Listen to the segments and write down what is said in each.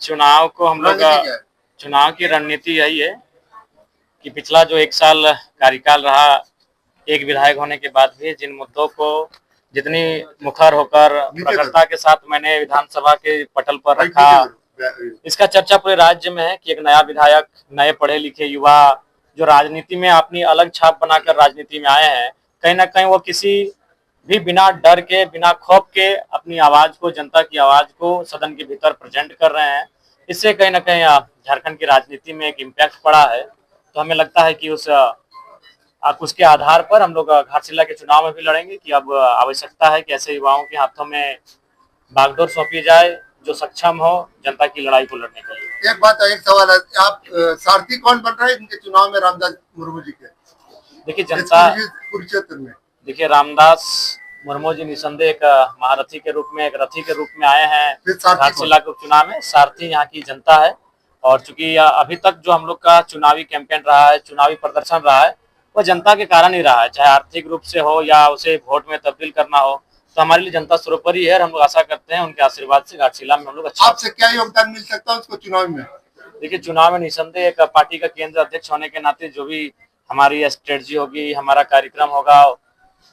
चुनाव को हम लोग चुनाव की रणनीति यही है कि पिछला जो 1 साल कार्यकाल रहा, एक विधायक होने के बाद भी जिन मुद्दों को जितनी मुखर होकर प्रखरता के साथ मैंने विधानसभा के पटल पर रखा, इसका चर्चा पूरे राज्य में है कि एक नया विधायक, नए पढ़े लिखे युवा जो राजनीति में अपनी अलग छाप बनाकर राजनीति में आए हैं, कहीं ना कहीं वो किसी भी बिना डर के, बिना खौफ के अपनी आवाज को, जनता की आवाज को सदन के भीतर प्रेजेंट कर रहे हैं। इससे कहीं ना कहीं झारखंड की राजनीति में एक इम्पैक्ट पड़ा है। तो हमें लगता है कि उसके आधार पर हम लोग घाटशिला के चुनाव में भी लड़ेंगे कि अब आवश्यकता है कि ऐसे युवाओं के हाथों में बागडोर सौंपी जाए जो सक्षम हो जनता की लड़ाई को लड़ने के लिए। एक सवाल है, आप सारथी कौन बन रहे हैं इनके चुनाव में रामदास मुर्मू जी के? देखिए जनता, कुरुक्षेत्र में देखिए रामदास मुर्मू जी निसंदेह एक महारथी के रूप में, एक रथी के रूप में आए हैं घाटशिला के चुनाव में। सारथी यहाँ की जनता है और चूंकि अभी तक जो हम लोग का चुनावी कैंपेन रहा है, चुनावी प्रदर्शन रहा है, वह जनता के कारण ही रहा है, चाहे आर्थिक रूप से हो या उसे वोट में तब्दील करना हो। तो हमारे लिए जनता सर्वोपरि है और हम लोग आशा करते हैं उनके आशीर्वाद से घाटशिला में हम लोग अच्छा। आपसे क्या योगदान मिल सकता है उसको चुनाव में? देखिए चुनाव में निसंदेह एक पार्टी का केंद्र अध्यक्ष होने के नाते जो भी हमारी स्ट्रेटजी होगी, हमारा कार्यक्रम होगा,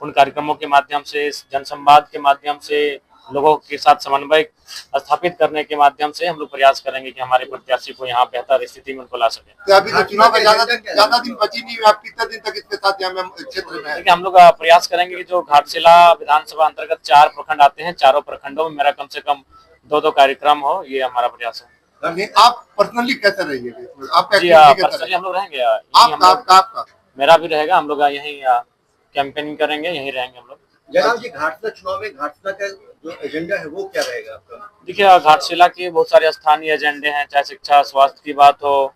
उन कार्यक्रमों के माध्यम से, जनसंवाद के माध्यम से, लोगों के साथ समन्वय स्थापित करने के माध्यम से हम लोग प्रयास करेंगे कि हमारे प्रत्याशी को यहाँ बेहतर स्थिति में उनको ला सके। तो अभी तो चुनाव का ज्यादा दिन बची नहीं, आप कितने दिन तक इसके साथ यहाँ क्षेत्र में? देखिए हम लोग प्रयास करेंगे कि जो घाटशिला विधानसभा अंतर्गत 4 प्रखंड आते हैं, चारों प्रखंडों में मेरा कम से कम 2 कार्यक्रम हो, ये हमारा प्रयास है। आप पर्सनली कैसे रहेंगे? पर्सनली हम लोग रहेंगे, आपका मेरा भी रहेगा, हम लोग यही कैंपेनिंग करेंगे, यही रहेंगे हम लोग। जनाब जी, घाटशिला चुनाव में घाटशिला का जो एजेंडा है वो क्या रहेगा आपका? देखिए घाटशिला के बहुत सारे स्थानीय एजेंडे हैं, चाहे शिक्षा, स्वास्थ्य की बात हो,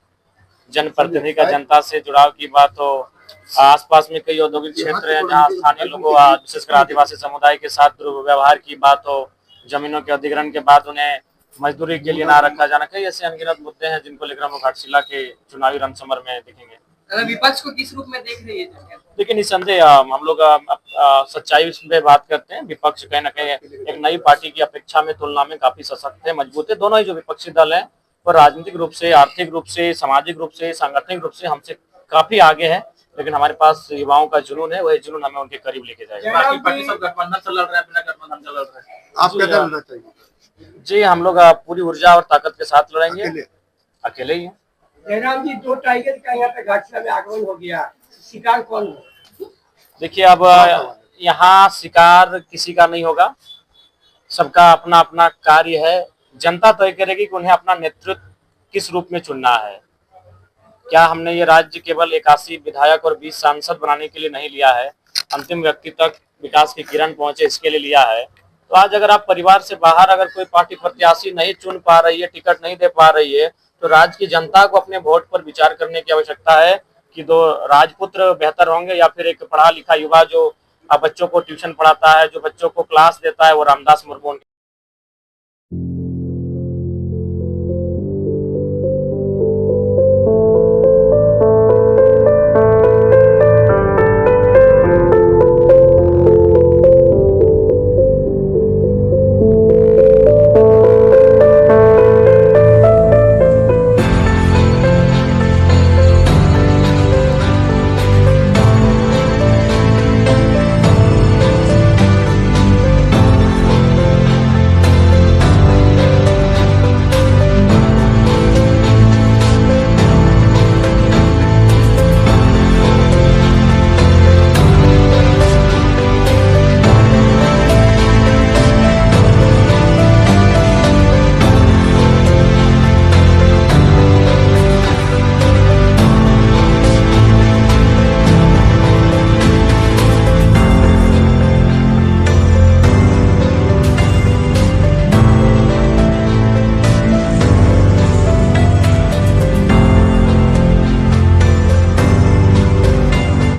जनप्रतिनिधि का जनता से जुड़ाव की बात हो, आसपास में कई औद्योगिक क्षेत्र हैं जहाँ स्थानीय लोगों, विशेषकर आदिवासी समुदाय के साथ दुर्व्यवहार की बात हो, जमीनों के अधिग्रहण के बाद उन्हें मजदूरी के लिए ना रखा जाना, कई ऐसे अनगिनत मुद्दे हैं जिनको लेकर हम घाटशिला के चुनावी रणसमर में दिखेंगे। विपक्ष को किस रूप में देख रही है? लेकिन निसंदेह हम लोग सच्चाई पे बात करते हैं। विपक्ष कहीं ना कहीं एक नई पार्टी की अपेक्षा में तुलना में काफी सशक्त है, मजबूत है। दोनों ही जो विपक्षी दल हैं वो राजनीतिक रूप से, आर्थिक रूप से, सामाजिक रूप से, सांगठनिक रूप से हमसे काफी आगे है, लेकिन हमारे पास युवाओं का जुनून है, वही जुनून हमें उनके करीब लेके जाएगा। जी हम लोग पूरी ऊर्जा और ताकत के साथ लड़ेंगे, अकेले ही है। जयराम जी, 2 टाइगर का यहाँ पे घाटशिला में आगमन हो गया, शिकार कौन हो? देखिए अब यहाँ शिकार किसी का नहीं होगा, सबका अपना अपना कार्य है। जनता तय करेगी कि उन्हें अपना नेतृत्व किस रूप में चुनना है। क्या हमने ये राज्य केवल 81 विधायक और 20 सांसद बनाने के लिए नहीं लिया है, अंतिम व्यक्ति तक विकास की किरण पहुंचे इसके लिए लिया है। तो आज अगर आप परिवार से बाहर अगर कोई पार्टी प्रत्याशी नहीं चुन पा रही है, टिकट नहीं दे पा रही है, तो राज्य की जनता को अपने वोट पर विचार करने की आवश्यकता है कि 2 राजपुत्र बेहतर होंगे या फिर एक पढ़ा लिखा युवा जो बच्चों को ट्यूशन पढ़ाता है, जो बच्चों को क्लास देता है, वो रामदास मुर्मू